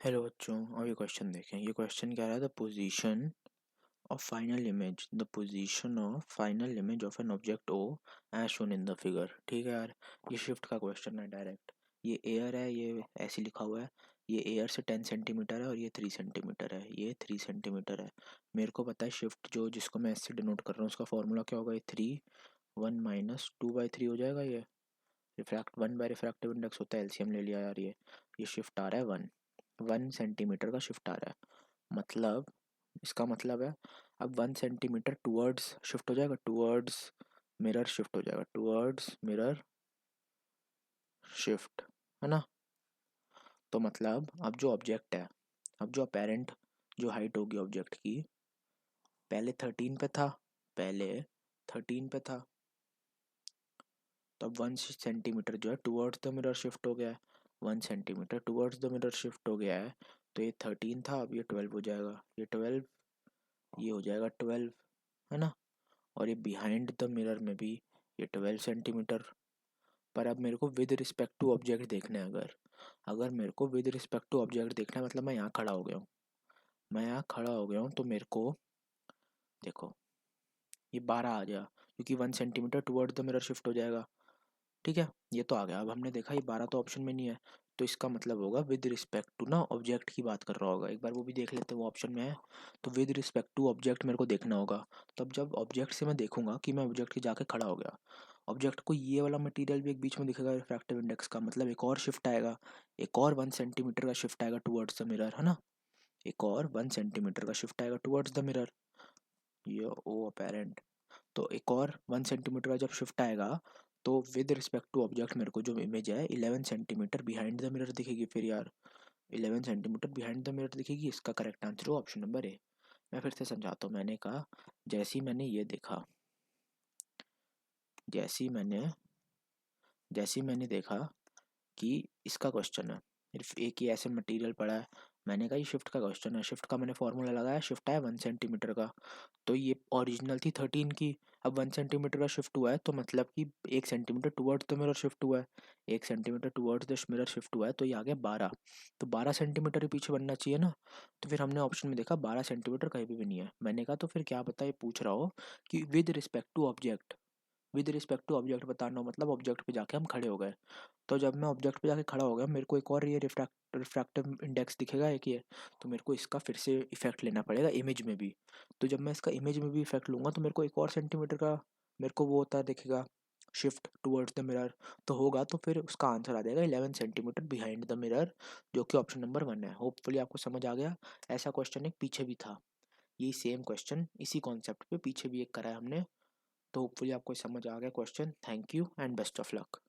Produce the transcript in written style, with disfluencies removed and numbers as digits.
Hello बच्चों, अब ये क्वेश्चन देखें। ये क्वेश्चन कह रहा है the position of final image of an object O as shown in the figure. ठीक है यार, ये शिफ्ट का क्वेश्चन है डायरेक्ट। ये एयर है, ये ऐसे लिखा हुआ है। ये एयर से 10 सेंटीमीटर है और ये 3 सेंटीमीटर है, ये 3 सेंटीमीटर है। मेरे को पता है शिफ्ट जो जिसको मैं ऐसे डिनोट कर रहा हूँ उसका फॉर्मूला क्या होगा। ये 1 माइनस 2/3 हो जाएगा। ये रिफ्रैक्ट 1/रिफ्रैक्टिव इंडेक्स होता है, एलसीएम ले लिया यार। ये शिफ्ट आ रहा है 1 सेंटीमीटर का शिफ्ट आ रहा है। मतलब इसका मतलब है अब 1 सेंटीमीटर टूवर्ड्स शिफ्ट हो जाएगा, टूवर्ड्स मिरर शिफ्ट हो जाएगा, टूवर्ड्स मिरर शिफ्ट, है ना। तो मतलब अब जो ऑब्जेक्ट है, अब जो अपेरेंट जो हाइट होगी ऑब्जेक्ट की, पहले 13 पे था, पहले 13 पे था। तो अब 1 सेंटीमीटर जो है टूवर्ड्स द मिरर शिफ्ट हो गया है। 1 centimetre towards the mirror shift हो गया है। तो ये 13 था, अब ये 12 हो जाएगा, ये 12, ये हो जाएगा 12, है ना। और ये बिहाइंड द मिरर में भी ये 12 सेंटीमीटर। पर अब मेरे को विद रिस्पेक्ट टू ऑब्जेक्ट देखना है। अगर अगर मेरे को विद रिस्पेक्ट टू ऑब्जेक्ट देखना है, मतलब मैं यहाँ खड़ा हो गया हूँ, मैं यहाँ खड़ा हो गया हूँ, तो मेरे को देखो ये 12 आ गया, क्योंकि 1 centimetre toward the mirror shift हो जाएगा। ठीक है, ये तो आ गया। अब हमने देखा ये 12 तो ऑप्शन में नहीं है, तो इसका मतलब होगा विद रिस्पेक्ट टू ना ऑब्जेक्ट की बात कर रहा होगा। एक बार वो भी देख लेते हैं, वो ऑप्शन में है। तो विद रिस्पेक्ट टू ऑब्जेक्ट मेरे को देखना होगा। तब जब ऑब्जेक्ट से मैं देखूंगा कि मैं ऑब्जेक्ट के जाके खड़ा हो गया, ऑब्जेक्ट को ये वाला मटेरियल भी एक बीच में दिखेगा रिफ्रैक्टिव इंडेक्स का, मतलब एक और शिफ्ट आएगा, एक और 1 सेंटीमीटर का शिफ्ट आएगा टुवर्ड्स द मिरर, है ना। एक और 1 सेंटीमीटर का शिफ्ट आएगा टुवर्ड्स द मिरर, ये ओ अपेरेंट। तो एक और 1 सेंटीमीटर का जब शिफ्ट आएगा, तो विद रिस्पेक्ट टू ऑब्जेक्ट मेरे को जो इमेज है 11 सेंटीमीटर बिहाइंड द मिरर दिखेगी। फिर यार 11 सेंटीमीटर बिहाइंड द मिरर दिखेगी। इसका करेक्ट आंसर हो ऑप्शन नंबर ए। मैं फिर से समझाता हूँ। मैंने कहा जैसे ही मैंने ये देखा, जैसे ही मैंने जैसे ही मैंने देखा कि इसका क्वेश्चन है, सिर्फ एक ही ऐसे मटेरियल पड़ा है, मैंने कहा ये शिफ्ट का क्वेश्चन है, शिफ्ट का मैंने फॉर्मूला लगाया, शिफ्ट आया 1 सेंटीमीटर का। तो ये ओरिजिनल थी 13 की, अब 1 सेंटीमीटर का शिफ्ट हुआ है, तो मतलब कि 1 centimetre towards the mirror shift हुआ है, 1 centimetre towards the mirror shift हुआ है, तो ये आ गया 12। तो 12 सेंटीमीटर ही पीछे बनना चाहिए ना। तो फिर हमने ऑप्शन में देखा 12 सेंटीमीटर कहीं भी नहीं है। मैंने कहा तो फिर क्या पता ये पूछ रहा हो कि with respect to object, with respect to object बताना हो, मतलब ऑब्जेक्ट पे जाके हम खड़े हो गए। तो जब मैं ऑब्जेक्ट पे जाके खड़ा हो गया, मेरे को एक और ये रिफ्रैक्टिव इंडेक्स दिखेगा एक ये, तो मेरे को इसका फिर से इफेक्ट लेना पड़ेगा इमेज में भी। तो जब मैं इसका इमेज में भी इफेक्ट लूंगा, तो मेरे को एक और सेंटीमीटर का मेरे को वो होता है दिखेगा शिफ्ट टुवर्ड्स द मिरर, तो होगा। तो फिर उसका आंसर आ जाएगा 11 सेंटीमीटर बिहाइंड द मिरर, जो कि ऑप्शन नंबर 1 है। होपफुली आपको समझ आ गया। ऐसा क्वेश्चन एक पीछे भी था, यही सेम क्वेश्चन इसी कॉन्सेप्ट पे पीछे भी एक करा है हमने। तो होपफुली आपको समझ आ गया question. Thank you and best of luck.